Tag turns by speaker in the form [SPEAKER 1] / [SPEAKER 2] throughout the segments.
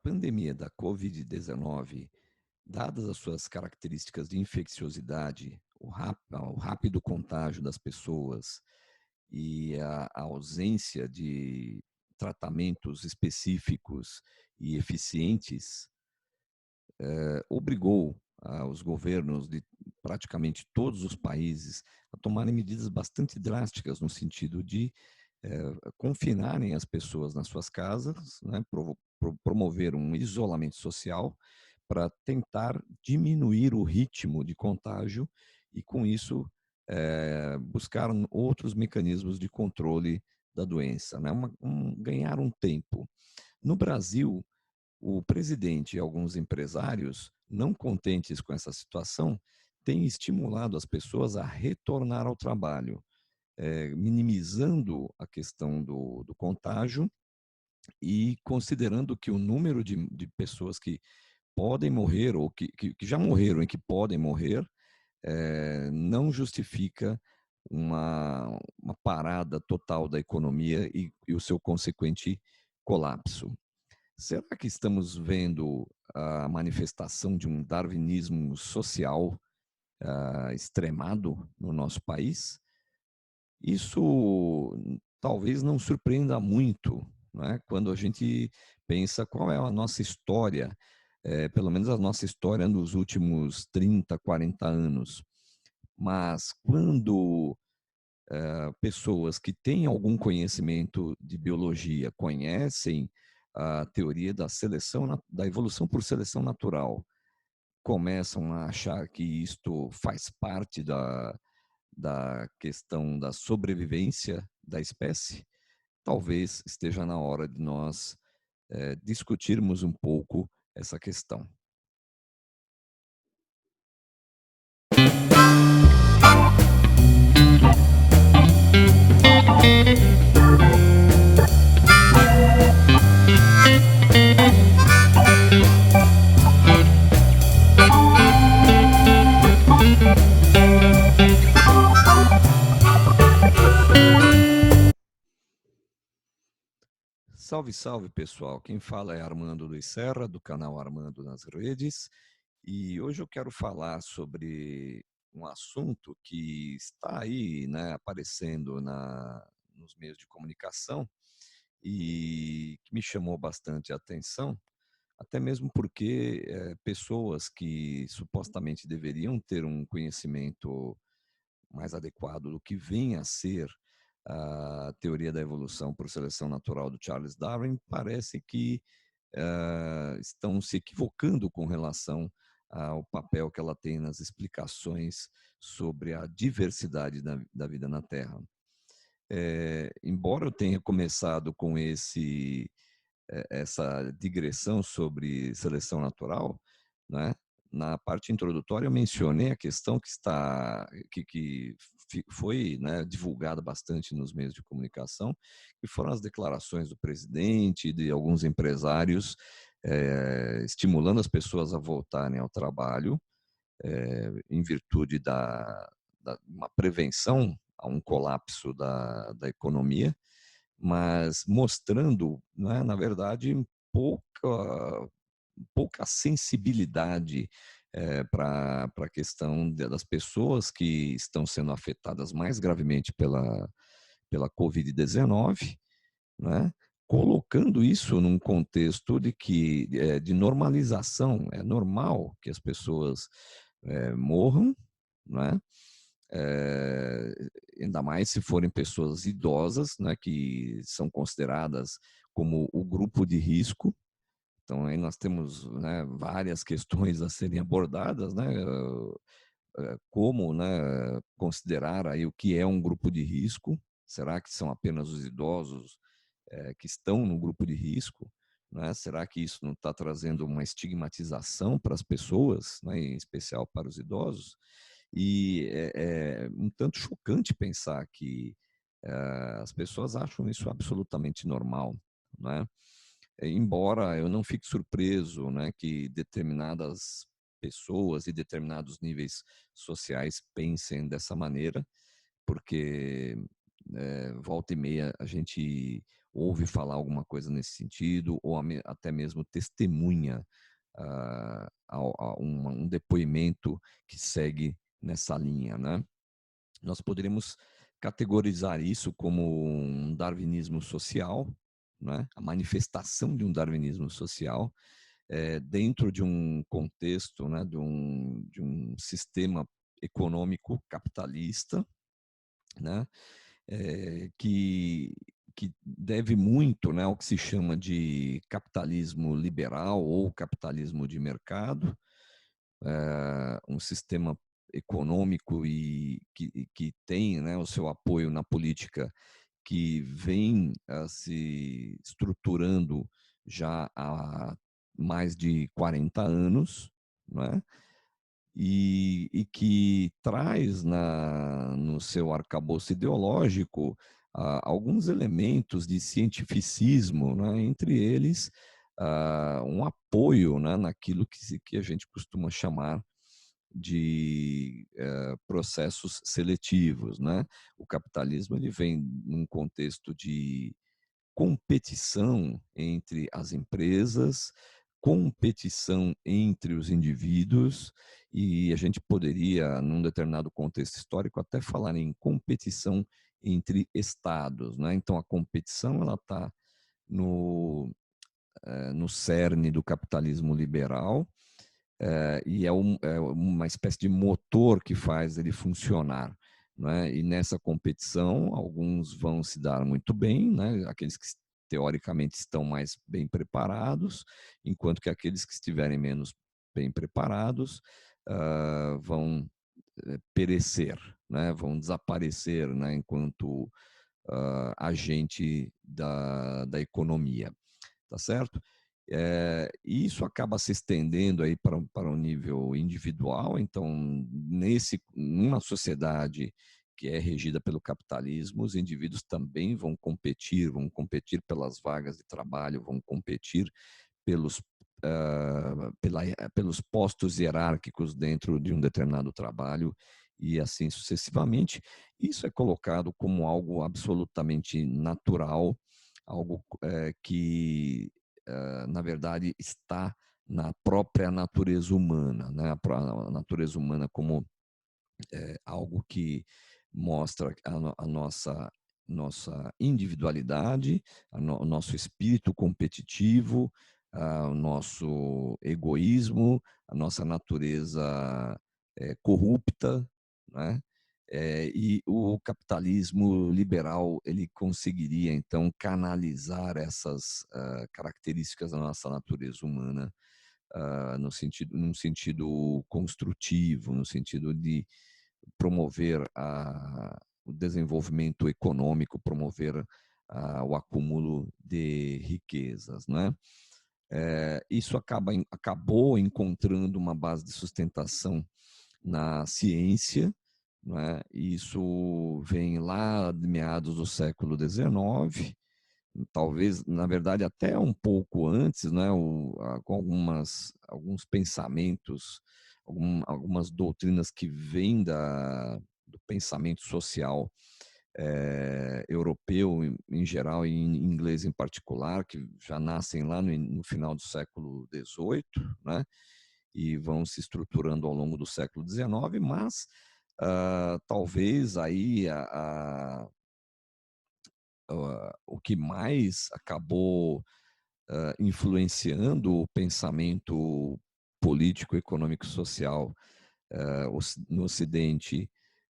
[SPEAKER 1] pandemia da Covid-19, dadas as suas características de infecciosidade, o rápido contágio das pessoas e a ausência de tratamentos específicos e eficientes, obrigou os governos de praticamente todos os países a tomarem medidas bastante drásticas no sentido de confinarem as pessoas nas suas casas, né, promover um isolamento social para tentar diminuir o ritmo de contágio e, com isso, buscar outros mecanismos de controle da doença, né, ganhar um tempo. No Brasil, o presidente e alguns empresários, não contentes com essa situação, têm estimulado as pessoas a retornar ao trabalho, minimizando a questão do contágio e considerando que o número de pessoas que podem morrer ou que já morreram e que podem morrer, não justifica uma parada total da economia e o seu consequente colapso. Será que estamos vendo a manifestação de um darwinismo social extremado no nosso país? Isso talvez não surpreenda muito, né, quando a gente pensa qual é a nossa história, pelo menos a nossa história nos últimos 30, 40 anos. Mas quando pessoas que têm algum conhecimento de biologia conhecem a teoria da seleção, da evolução por seleção natural, começam a achar que isto faz parte da questão da sobrevivência da espécie, talvez esteja na hora de nós discutirmos um pouco essa questão. Salve, salve, pessoal. Quem fala é Armando Luiz Serra, do canal Armando nas Redes. E hoje eu quero falar sobre um assunto que está aí, né, aparecendo nos meios de comunicação e que me chamou bastante a atenção, até mesmo porque pessoas que supostamente deveriam ter um conhecimento mais adequado do que vem a ser a teoria da evolução por seleção natural do Charles Darwin, parece que estão se equivocando com relação ao papel que ela tem nas explicações sobre a diversidade da vida na Terra. Embora eu tenha começado com essa digressão sobre seleção natural, né? Na parte introdutória eu mencionei a questão que foi, né, divulgada bastante nos meios de comunicação, que foram as declarações do presidente e de alguns empresários estimulando as pessoas a voltarem ao trabalho, em virtude da uma prevenção a um colapso da economia, mas mostrando, né, na verdade, pouca sensibilidade para a questão das pessoas que estão sendo afetadas mais gravemente pela Covid-19, né? Colocando isso num contexto de normalização. É normal que as pessoas morram, né? eh, ainda mais se forem pessoas idosas, né, que são consideradas como o grupo de risco. Então, aí nós temos, né, várias questões a serem abordadas, né, como, né, considerar aí o que é um grupo de risco. Será que são apenas os idosos que estão no grupo de risco? Né? Será que isso não está trazendo uma estigmatização para as pessoas, né, em especial para os idosos? E é um tanto chocante pensar que as pessoas acham isso absolutamente normal, né? Embora eu não fique surpreso, né, que determinadas pessoas e determinados níveis sociais pensem dessa maneira, porque volta e meia a gente ouve falar alguma coisa nesse sentido, ou até mesmo testemunha um depoimento que segue nessa linha, né? Nós poderíamos categorizar isso como um darwinismo social, né? A manifestação de um darwinismo social, dentro de um contexto, né? De um sistema econômico capitalista, né? Que deve muito, né, ao que se chama de capitalismo liberal ou capitalismo de mercado, um sistema econômico que tem, né, o seu apoio na política, que vem se estruturando já há mais de 40 anos, né? E que traz no seu arcabouço ideológico alguns elementos de cientificismo, né? Entre eles um apoio, né, naquilo que a gente costuma chamar de processos seletivos, né? O capitalismo ele vem num contexto de competição entre as empresas, competição entre os indivíduos, e a gente poderia, num determinado contexto histórico, até falar em competição entre estados, né? Então a competição ela está no cerne do capitalismo liberal, e é uma espécie de motor que faz ele funcionar. Né? E nessa competição, alguns vão se dar muito bem, né? Aqueles que teoricamente estão mais bem preparados, enquanto que aqueles que estiverem menos bem preparados vão perecer, né? Vão desaparecer, né? Enquanto agente da economia, tá certo? E isso acaba se estendendo aí para um nível individual. Então, numa sociedade que é regida pelo capitalismo, os indivíduos também vão competir pelas vagas de trabalho, vão competir pelos, pelos postos hierárquicos dentro de um determinado trabalho e assim sucessivamente. Isso é colocado como algo absolutamente natural, algo que na verdade, está na própria natureza humana, né? A natureza humana como algo que mostra a nossa individualidade, o nosso espírito competitivo, o nosso egoísmo, a nossa natureza corrupta, né? E o capitalismo liberal ele conseguiria então canalizar essas características da nossa natureza humana num sentido construtivo, no sentido de promover o desenvolvimento econômico, promover o acúmulo de riquezas, né? Isso acabou encontrando uma base de sustentação na ciência, né? Isso vem lá de meados do século XIX, talvez, na verdade, até um pouco antes, né? Com alguns pensamentos, algumas doutrinas que vêm do pensamento social europeu em geral e em inglês em particular, que já nascem lá no final do século XVIII, né? E vão se estruturando ao longo do século XIX, mas talvez aí o que mais acabou influenciando o pensamento político, econômico e social no Ocidente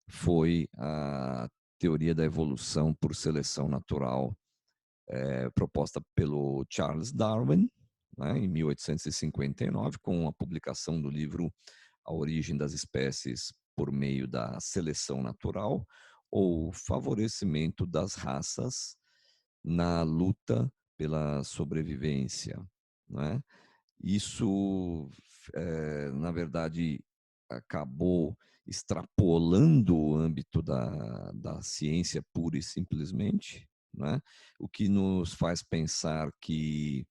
[SPEAKER 1] foi a teoria da evolução por seleção natural, proposta pelo Charles Darwin, né, em 1859, com a publicação do livro A Origem das Espécies por meio da seleção natural, ou favorecimento das raças na luta pela sobrevivência. Né? Isso, na verdade, acabou extrapolando o âmbito da ciência pura e simplesmente, né? O que nos faz pensar que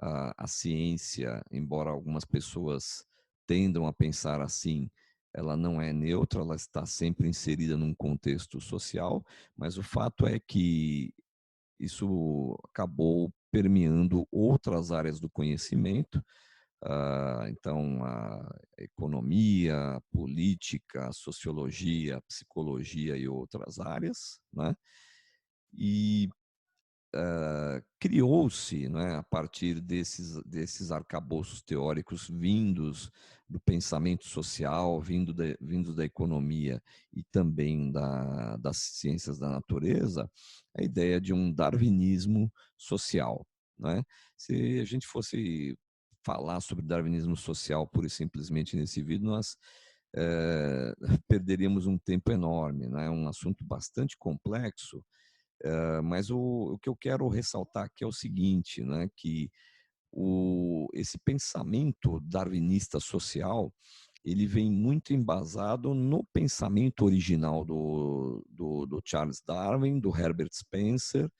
[SPEAKER 1] a ciência, embora algumas pessoas tendam a pensar assim, ela não é neutra, ela está sempre inserida num contexto social, mas o fato é que isso acabou permeando outras áreas do conhecimento, então a economia, a política, a sociologia, a psicologia e outras áreas, né? E criou-se, né, a partir desses arcabouços teóricos vindos do pensamento social, vindos da economia e também das ciências da natureza, a ideia de um darwinismo social. Né? Se a gente fosse falar sobre darwinismo social pura e simplesmente nesse vídeo, nós perderíamos um tempo enorme. Né? É um assunto bastante complexo, mas o que eu quero ressaltar aqui é o seguinte, né, que esse pensamento darwinista social, ele vem muito embasado no pensamento original do Charles Darwin, do Herbert Spencer,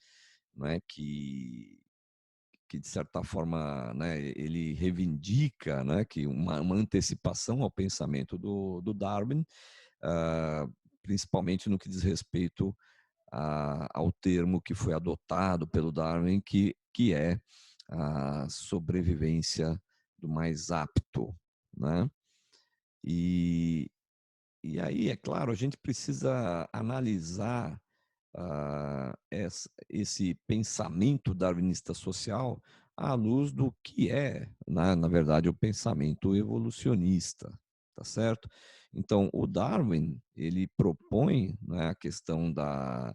[SPEAKER 1] né, que de certa forma, né, ele reivindica, né, que uma antecipação ao pensamento do Darwin, uh, principalmente no que diz respeito ao termo que foi adotado pelo Darwin, que é a sobrevivência do mais apto, né? E, e aí, é claro, a gente precisa analisar esse pensamento darwinista social à luz do que é, na verdade, o pensamento evolucionista, tá certo? Então, o Darwin, ele propõe, né, a questão da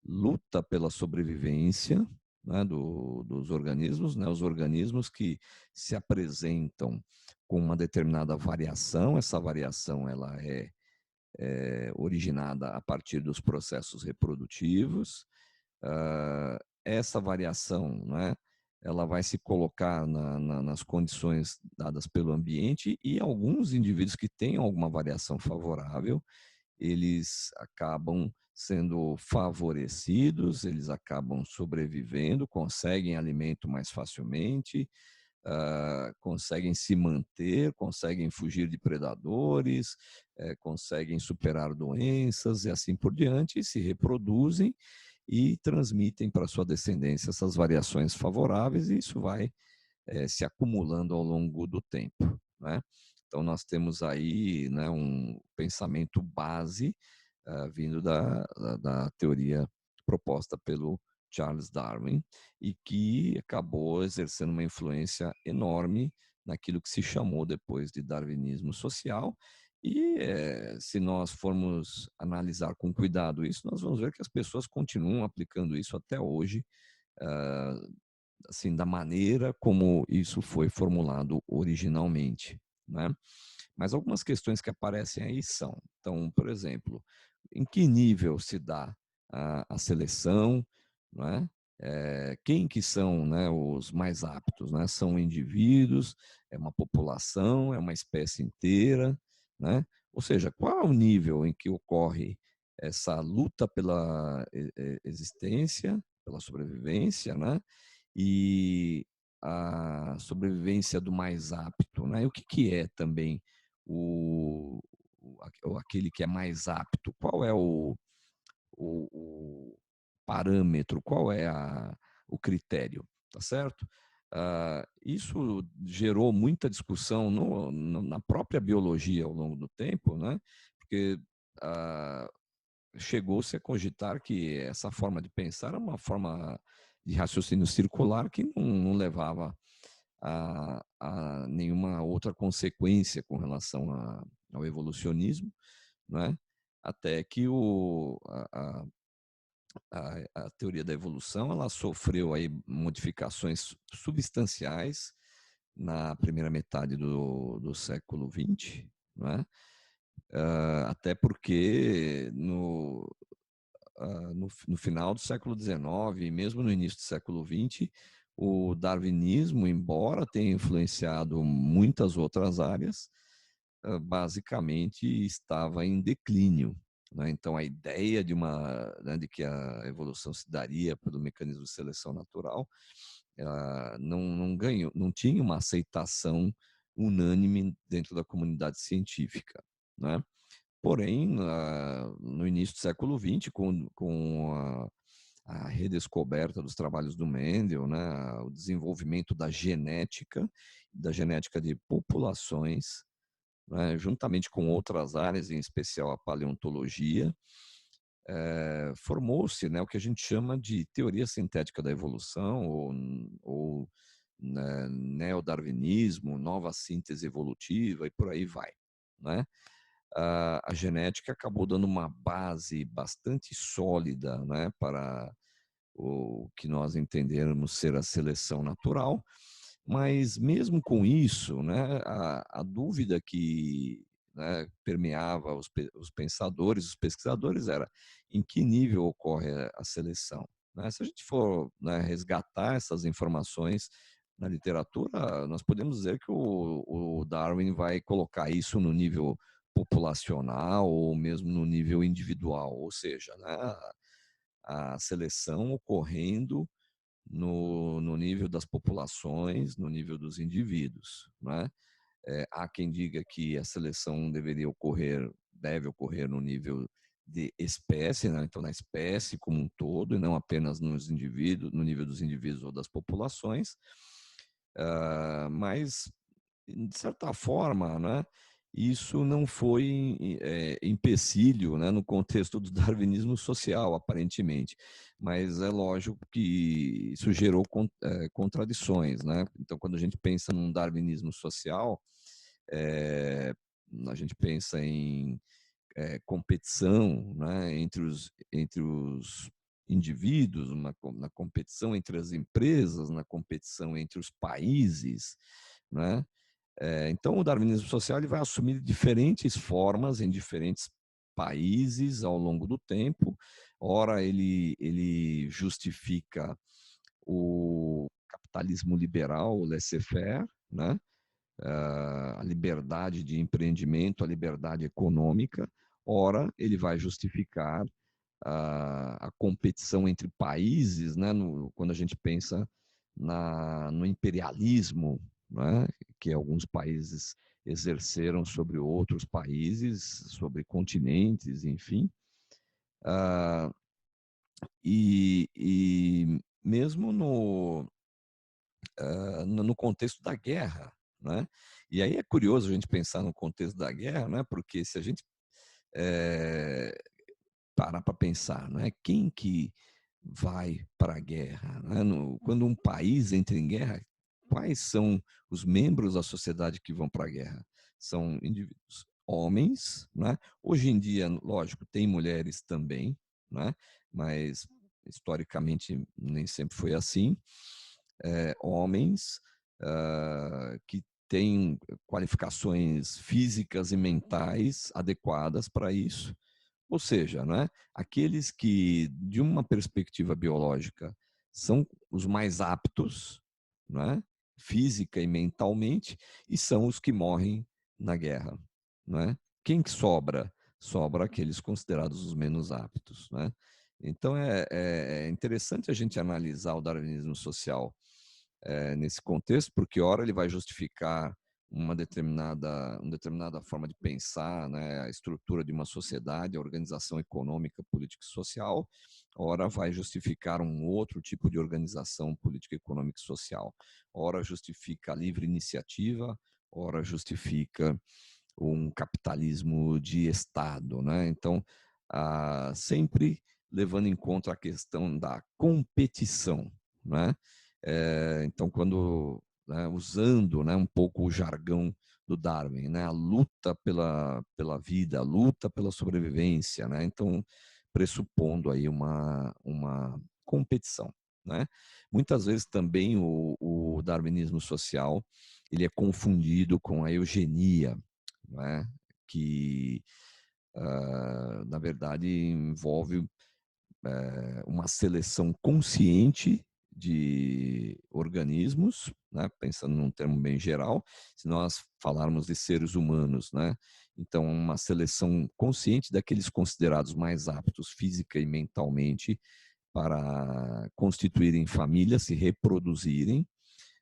[SPEAKER 1] luta pela sobrevivência, né, dos organismos, né, os organismos que se apresentam com uma determinada variação, essa variação ela originada a partir dos processos reprodutivos. Essa variação, né, ela vai se colocar nas condições dadas pelo ambiente, e alguns indivíduos que tenham alguma variação favorável, eles acabam sendo favorecidos, eles acabam sobrevivendo, conseguem alimento mais facilmente, conseguem se manter, conseguem fugir de predadores, conseguem superar doenças e assim por diante, e se reproduzem e transmitem para sua descendência essas variações favoráveis, e isso vai se acumulando ao longo do tempo. Né? Então, nós temos aí, né, um pensamento base vindo da teoria proposta pelo Charles Darwin, e que acabou exercendo uma influência enorme naquilo que se chamou depois de darwinismo social. E se nós formos analisar com cuidado isso, nós vamos ver que as pessoas continuam aplicando isso até hoje, assim, da maneira como isso foi formulado originalmente, né? Mas algumas questões que aparecem aí são, então, por exemplo, em que nível se dá a seleção, né? Quem que são, né, os mais aptos, né? São indivíduos, é uma população, é uma espécie inteira, né? Ou seja, qual é o nível em que ocorre essa luta pela existência, pela sobrevivência, né? E a sobrevivência do mais apto, né? E o que é também aquele que é mais apto? Qual é o parâmetro? Qual é o critério? Tá certo? Isso gerou muita discussão na própria biologia ao longo do tempo, né? Porque chegou-se a cogitar que essa forma de pensar era uma forma de raciocínio circular que não levava a nenhuma outra consequência com relação ao evolucionismo, né? Até que a teoria da evolução ela sofreu aí modificações substanciais na primeira metade do século XX, né? Até porque no final do século XIX e mesmo no início do século XX, o darwinismo, embora tenha influenciado muitas outras áreas, basicamente estava em declínio. Né? Então, a ideia né, de que a evolução se daria pelo mecanismo de seleção natural não ganhou, não tinha uma aceitação unânime dentro da comunidade científica. né? Porém, no início do século XX, com a redescoberta dos trabalhos do Mendel, né, o desenvolvimento da genética de populações, né, juntamente com outras áreas, em especial a paleontologia, formou-se, né, o que a gente chama de teoria sintética da evolução, ou né, neodarwinismo, nova síntese evolutiva e por aí vai, né? A genética acabou dando uma base bastante sólida, né, para o que nós entendermos ser a seleção natural, mas mesmo com isso, né, a dúvida que, né, permeava os pensadores, os pesquisadores, era em que nível ocorre a seleção. Né? Se a gente for, né, resgatar essas informações na literatura, nós podemos dizer que o Darwin vai colocar isso no nível populacional ou mesmo no nível individual, ou seja, né, a seleção ocorrendo no nível das populações, no nível dos indivíduos. Né? Há quem diga que a seleção deve ocorrer no nível de espécie, né? Então na espécie como um todo, e não apenas nos indivíduos, no nível dos indivíduos ou das populações. Mas, de certa forma, né, isso não foi empecilho, né, no contexto do darwinismo social, aparentemente. Mas é lógico que isso gerou contradições. Né? Então, quando a gente pensa num darwinismo social, é, a gente pensa em competição, né, entre os indivíduos, na competição entre as empresas, na competição entre os países, né? Então, o darwinismo social ele vai assumir diferentes formas em diferentes países ao longo do tempo. Ora, ele justifica o capitalismo liberal, o laissez-faire, né? A liberdade de empreendimento, a liberdade econômica. Ora, ele vai justificar a competição entre países, né? Quando a gente pensa no imperialismo, né? Que alguns países exerceram sobre outros países, sobre continentes, enfim. Ah, e mesmo no contexto da guerra, né? E aí é curioso a gente pensar no contexto da guerra, né? Porque se a gente é, parar para pensar, não é quem que vai para a guerra, né? Quando um país entra em guerra, quais são os membros da sociedade que vão para a guerra? São indivíduos, homens, né? Hoje em dia, lógico, tem mulheres também, né? Mas historicamente nem sempre foi assim. Homens que têm qualificações físicas e mentais adequadas para isso. Ou seja, né, aqueles que, de uma perspectiva biológica, são os mais aptos, né, física e mentalmente, e são os que morrem na guerra. Né? Quem que sobra? Sobra aqueles considerados os menos aptos. Né? Então, é interessante a gente analisar o darwinismo social nesse contexto, porque, ora, ele vai justificar uma determinada forma de pensar, né, a estrutura de uma sociedade, a organização econômica, política e social, ora vai justificar um outro tipo de organização política, econômica e social. Ora justifica a livre iniciativa, ora justifica um capitalismo de Estado. Né? Então, sempre levando em conta a questão da competição. Né? Então, quando usando, né, um pouco o jargão do Darwin, né, a luta pela vida, a luta pela sobrevivência, né, então pressupondo aí uma competição. Né. Muitas vezes também o darwinismo social ele é confundido com a eugenia, né, que na verdade envolve uma seleção consciente de organismos, né, pensando num termo bem geral, se nós falarmos de seres humanos, né, então uma seleção consciente daqueles considerados mais aptos física e mentalmente para constituírem família, se reproduzirem,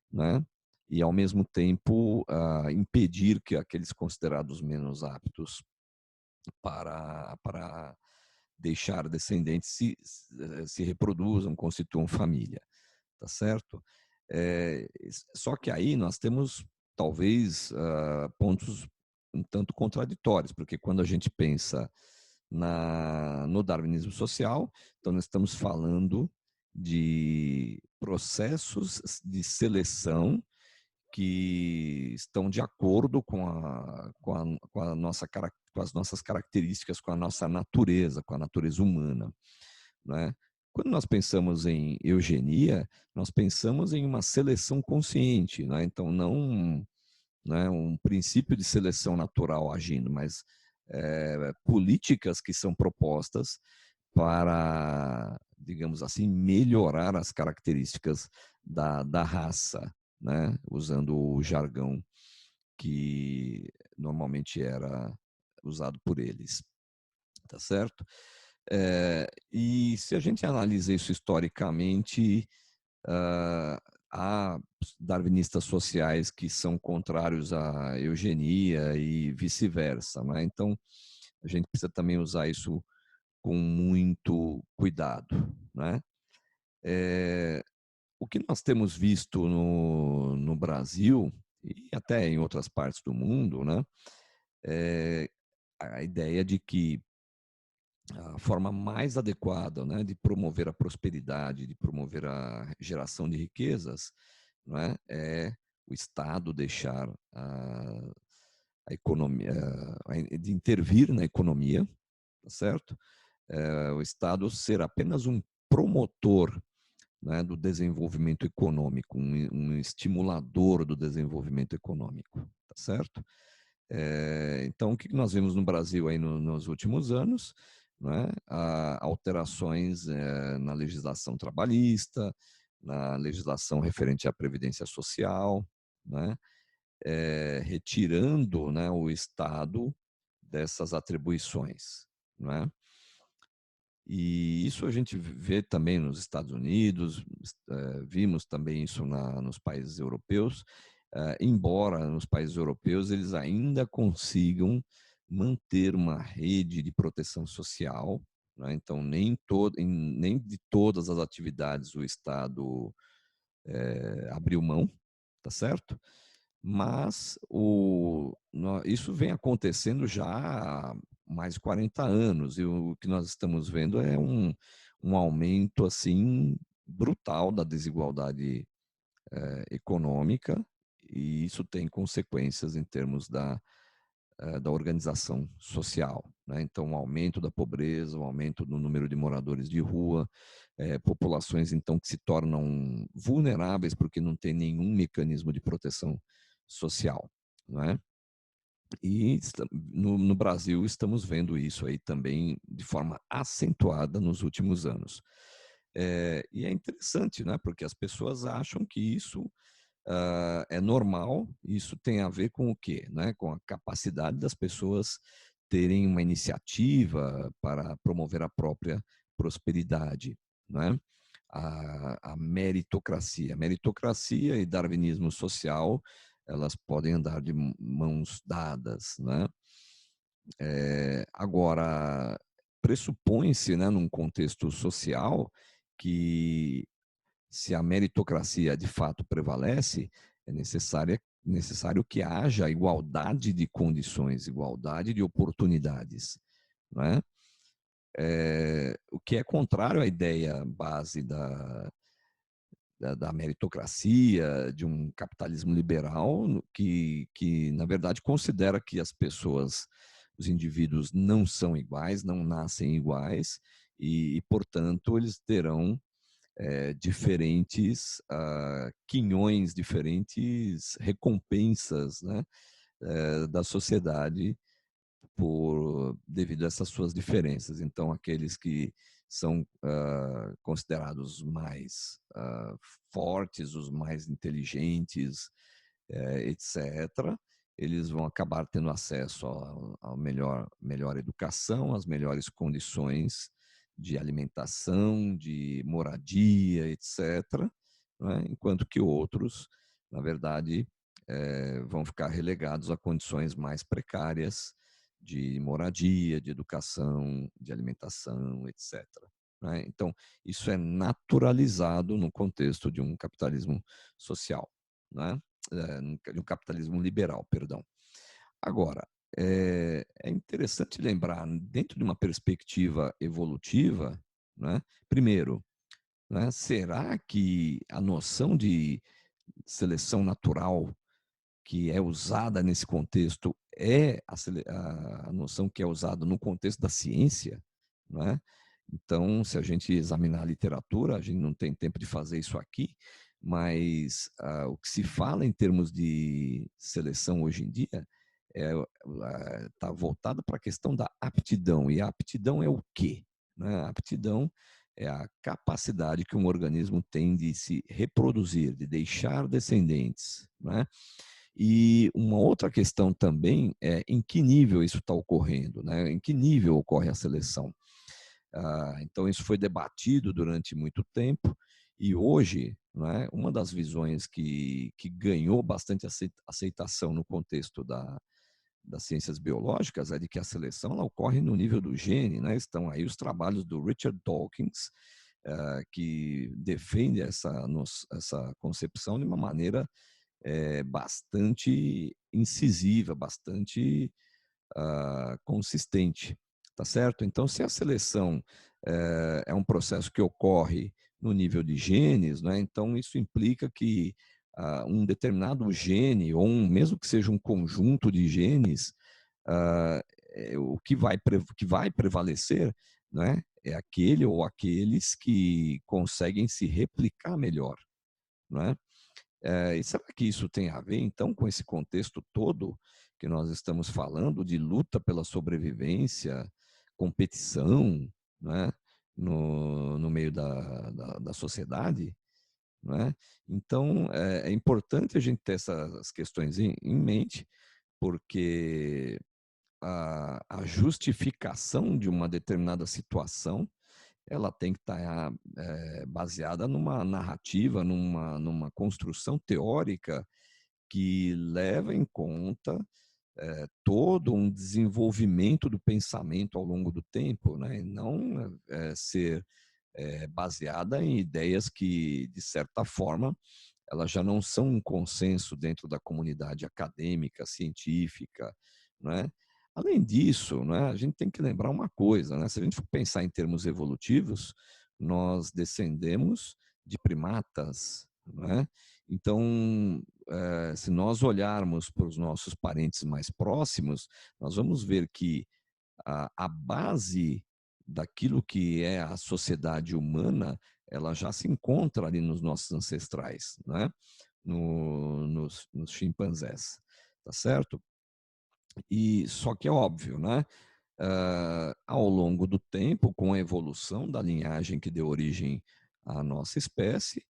[SPEAKER 1] né, e ao mesmo tempo impedir que aqueles considerados menos aptos para deixar descendentes se reproduzam, constituam família, tá certo? Só que aí nós temos talvez pontos um tanto contraditórios, porque quando a gente pensa no darwinismo social, então nós estamos falando de processos de seleção que estão de acordo com as nossas características, com a nossa natureza, com a natureza humana, né? Quando nós pensamos em eugenia, nós pensamos em uma seleção consciente, né? Então não, né, um princípio de seleção natural agindo, mas políticas que são propostas para, digamos assim, melhorar as características da raça, né? Usando o jargão que normalmente era usado por eles, tá certo? E se a gente analisa isso historicamente, há darwinistas sociais que são contrários à eugenia e vice-versa, né? Então, a gente precisa também usar isso com muito cuidado, né? O que nós temos visto no Brasil e até em outras partes do mundo, né? É a ideia de que a forma mais adequada, né, de promover a prosperidade, de promover a geração de riquezas, não é o Estado deixar a economia, de intervir na economia, tá certo? O Estado ser apenas um promotor, né, do desenvolvimento econômico, um estimulador do desenvolvimento econômico, tá certo? Então, o que nós vimos no Brasil aí nos últimos anos? Né? Alterações na legislação trabalhista, na legislação referente à previdência social, né? Retirando, né, o Estado dessas atribuições. Né? E isso a gente vê também nos Estados Unidos, vimos também isso nos países europeus, embora nos países europeus eles ainda consigam manter uma rede de proteção social, né? Então nem de todas as atividades o Estado abriu mão, tá certo? Mas isso vem acontecendo já há mais de 40 anos, e o que nós estamos vendo é um aumento assim brutal da desigualdade econômica, e isso tem consequências em termos da organização social. Né? Então, um aumento da pobreza, um aumento do número de moradores de rua, populações então que se tornam vulneráveis porque não tem nenhum mecanismo de proteção social. Não é? E no Brasil estamos vendo isso aí também de forma acentuada nos últimos anos. E é interessante, né? Porque as pessoas acham que isso é normal. Isso tem a ver com o quê? Né? Com a capacidade das pessoas terem uma iniciativa para promover a própria prosperidade. Né? A meritocracia. A meritocracia e darwinismo social, elas podem andar de mãos dadas. Né? Agora, pressupõe-se, né, num contexto social, que se a meritocracia de fato prevalece, é necessário que haja igualdade de condições, igualdade de oportunidades. Não é? O que é contrário à ideia base da meritocracia, de um capitalismo liberal, que, na verdade, considera que as pessoas, os indivíduos, não são iguais, não nascem iguais, portanto, eles terão diferentes quinhões, diferentes recompensas, né, da sociedade devido a essas suas diferenças. Então, aqueles que são considerados mais fortes, os mais inteligentes, etc., eles vão acabar tendo acesso à melhor educação, às melhores condições de alimentação, de moradia, etc., né? Enquanto que outros, na verdade, vão ficar relegados a condições mais precárias de moradia, de educação, de alimentação, etc. Né? Então, isso é naturalizado no contexto de um capitalismo social, né? De um capitalismo liberal, perdão. Agora, é interessante lembrar, dentro de uma perspectiva evolutiva, né? Primeiro, né, será que a noção de seleção natural que é usada nesse contexto é a noção que é usada no contexto da ciência, né? Então, se a gente examinar a literatura, a gente não tem tempo de fazer isso aqui, mas o que se fala em termos de seleção hoje em dia está voltado para a questão da aptidão. E a aptidão é o quê? Né? A aptidão é a capacidade que um organismo tem de se reproduzir, de deixar descendentes, né? E uma outra questão também é em que nível isso está ocorrendo, né? Em que nível ocorre a seleção. Então, isso foi debatido durante muito tempo e hoje, né, uma das visões que ganhou bastante aceitação no contexto das ciências biológicas é de que a seleção ela ocorre no nível do gene. Né? Estão aí os trabalhos do Richard Dawkins, que defende essa concepção de uma maneira bastante incisiva, bastante consistente, tá certo? Então, se a seleção é um processo que ocorre no nível de genes, né, então isso implica que um determinado gene, ou mesmo que seja um conjunto de genes, que vai prevalecer, né, é aquele ou aqueles que conseguem se replicar melhor, né? E será que isso tem a ver, então, com esse contexto todo que nós estamos falando de luta pela sobrevivência, competição, né, no meio da sociedade? Né? Então, é importante a gente ter essas questões em mente, porque a justificação de uma determinada situação ela tem que estar baseada numa narrativa, numa construção teórica que leva em conta todo um desenvolvimento do pensamento ao longo do tempo, né? E não ser baseada em ideias que, de certa forma, elas já não são um consenso dentro da comunidade acadêmica, científica, né? Além disso, né, a gente tem que lembrar uma coisa, né? Se a gente for pensar em termos evolutivos, nós descendemos de primatas, né? Então, se nós olharmos para os nossos parentes mais próximos, nós vamos ver que a base daquilo que é a sociedade humana, ela já se encontra ali nos nossos ancestrais, né? Nos chimpanzés, tá certo? E só que é óbvio, né? Ao longo do tempo, com a evolução da linhagem que deu origem à nossa espécie,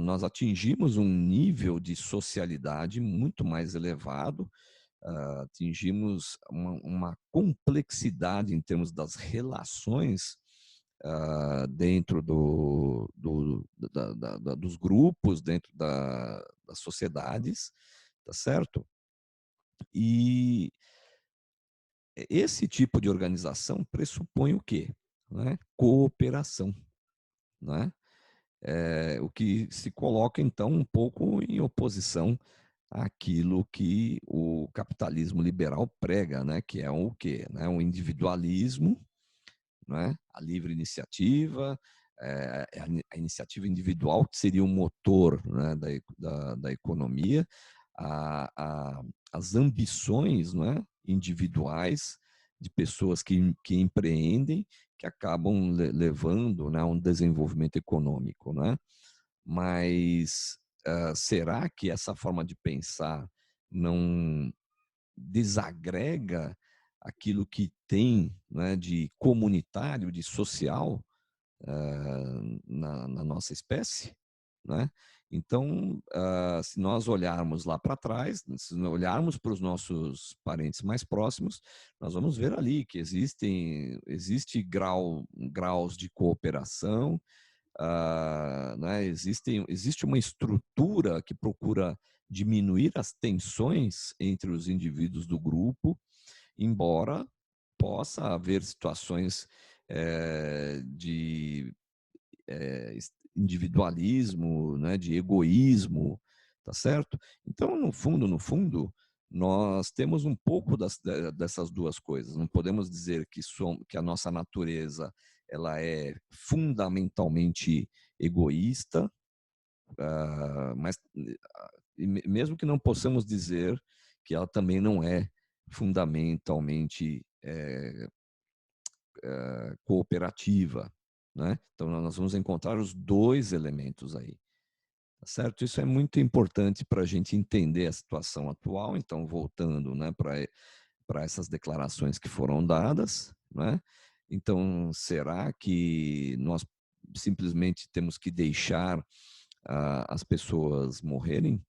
[SPEAKER 1] nós atingimos um nível de socialidade muito mais elevado, atingimos uma complexidade em termos das relações dentro dos grupos, dentro das sociedades, tá certo? E esse tipo de organização pressupõe o quê? Né? Cooperação, né? O que se coloca, então, um pouco em oposição àquilo que o capitalismo liberal prega, né? Que é o quê? Né? O individualismo, né? A livre iniciativa, a iniciativa individual, que seria o motor, né, da economia, a, a, as ambições, né, individuais de pessoas que empreendem, que acabam levando, né, a um desenvolvimento econômico. Né? Mas será que essa forma de pensar não desagrega aquilo que tem, né, de comunitário, de social na nossa espécie? Né? Então, se nós olharmos lá para trás, se olharmos para os nossos parentes mais próximos, nós vamos ver ali que existe graus de cooperação, né? Existe uma estrutura que procura diminuir as tensões entre os indivíduos do grupo, embora possa haver situações de individualismo, né, de egoísmo, tá certo? Então, no fundo, nós temos um pouco dessas duas coisas. Não podemos dizer que a nossa natureza ela é fundamentalmente egoísta, mas mesmo que não possamos dizer que ela também não é fundamentalmente cooperativa, né? Então nós vamos encontrar os dois elementos aí, tá certo? Isso é muito importante para a gente entender a situação atual. Então, voltando, né, para essas declarações que foram dadas, né? Então, será que nós simplesmente temos que deixar as pessoas morrerem?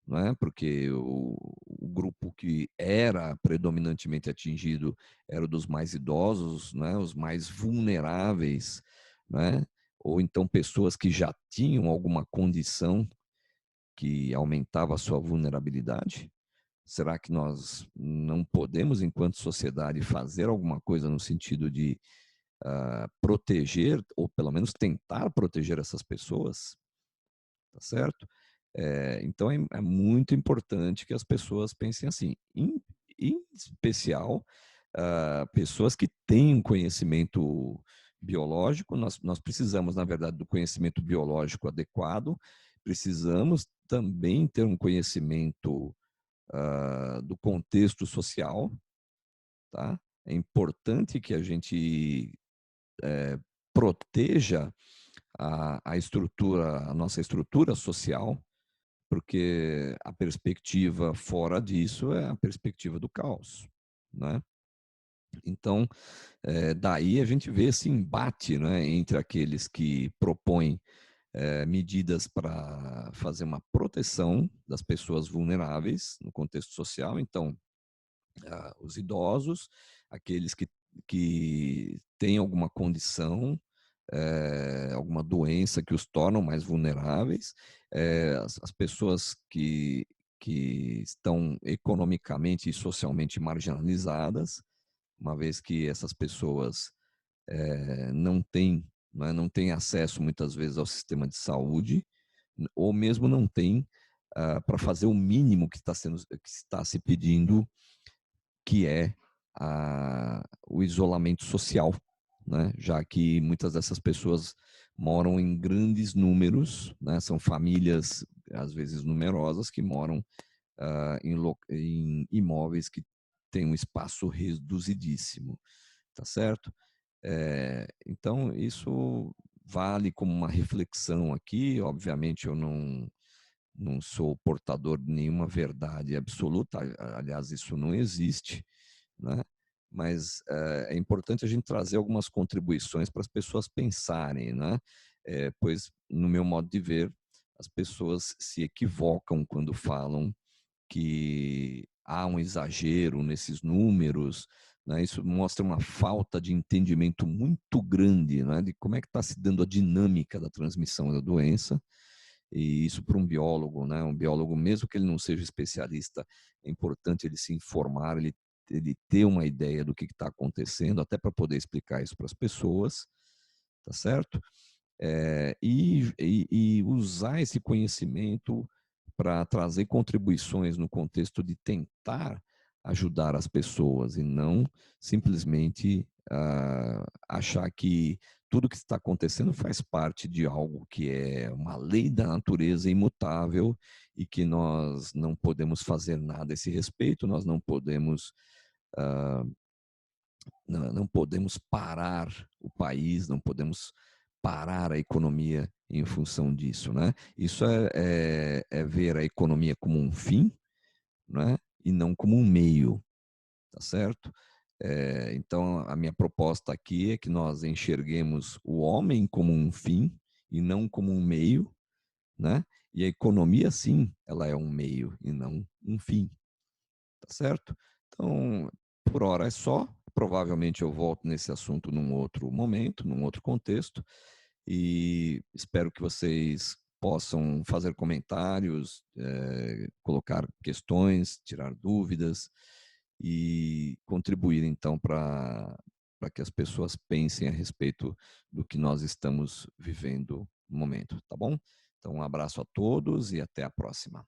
[SPEAKER 1] Não é? Porque o grupo que era predominantemente atingido era o dos mais idosos, né? Os mais vulneráveis, né? Ou então pessoas que já tinham alguma condição que aumentava a sua vulnerabilidade. Será que nós não podemos, enquanto sociedade, fazer alguma coisa no sentido de proteger, ou pelo menos tentar proteger essas pessoas? Tá certo? Então é muito importante que as pessoas pensem assim, em especial pessoas que têm um conhecimento biológico. Nós precisamos, na verdade, do conhecimento biológico adequado, precisamos também ter um conhecimento do contexto social, tá? É importante que a gente proteja a nossa estrutura social, porque a perspectiva fora disso é a perspectiva do caos, né? Então, daí a gente vê esse embate, né, entre aqueles que propõem medidas para fazer uma proteção das pessoas vulneráveis no contexto social. Então, os idosos, aqueles que têm alguma condição, alguma doença que os tornam mais vulneráveis, as pessoas que estão economicamente e socialmente marginalizadas, uma vez que essas pessoas não têm, não têm acesso muitas vezes ao sistema de saúde, ou mesmo não têm para fazer o mínimo que está se pedindo, que é o isolamento social, né? Já que muitas dessas pessoas moram em grandes números, né? São famílias, às vezes numerosas, que moram em imóveis que têm um espaço reduzidíssimo, tá certo? Então, isso vale como uma reflexão aqui. Obviamente, eu não sou portador de nenhuma verdade absoluta, aliás, isso não existe, né? Mas é importante a gente trazer algumas contribuições para as pessoas pensarem, né? Pois, no meu modo de ver, as pessoas se equivocam quando falam que há um exagero nesses números, né? Isso mostra uma falta de entendimento muito grande, né, de como é que está se dando a dinâmica da transmissão da doença. E isso para um biólogo, né? Um biólogo, mesmo que ele não seja especialista, é importante ele se informar, ele ter uma ideia do que está acontecendo, até para poder explicar isso para as pessoas, tá certo? E usar esse conhecimento para trazer contribuições no contexto de tentar ajudar as pessoas e não simplesmente achar que tudo que está acontecendo faz parte de algo que é uma lei da natureza imutável e que nós não podemos fazer nada a esse respeito. Nós não podemos não podemos parar o país, não podemos parar a economia em função disso, né? Isso é ver a economia como um fim, né? E não como um meio, tá certo? Então, a minha proposta aqui é que nós enxerguemos o homem como um fim e não como um meio, né? E a economia, sim, ela é um meio e não um fim, tá certo? Então, por hora é só. Provavelmente eu volto nesse assunto num outro momento, num outro contexto, e espero que vocês possam fazer comentários, colocar questões, tirar dúvidas, e contribuir, então, para que as pessoas pensem a respeito do que nós estamos vivendo no momento, tá bom? Então, um abraço a todos e até a próxima.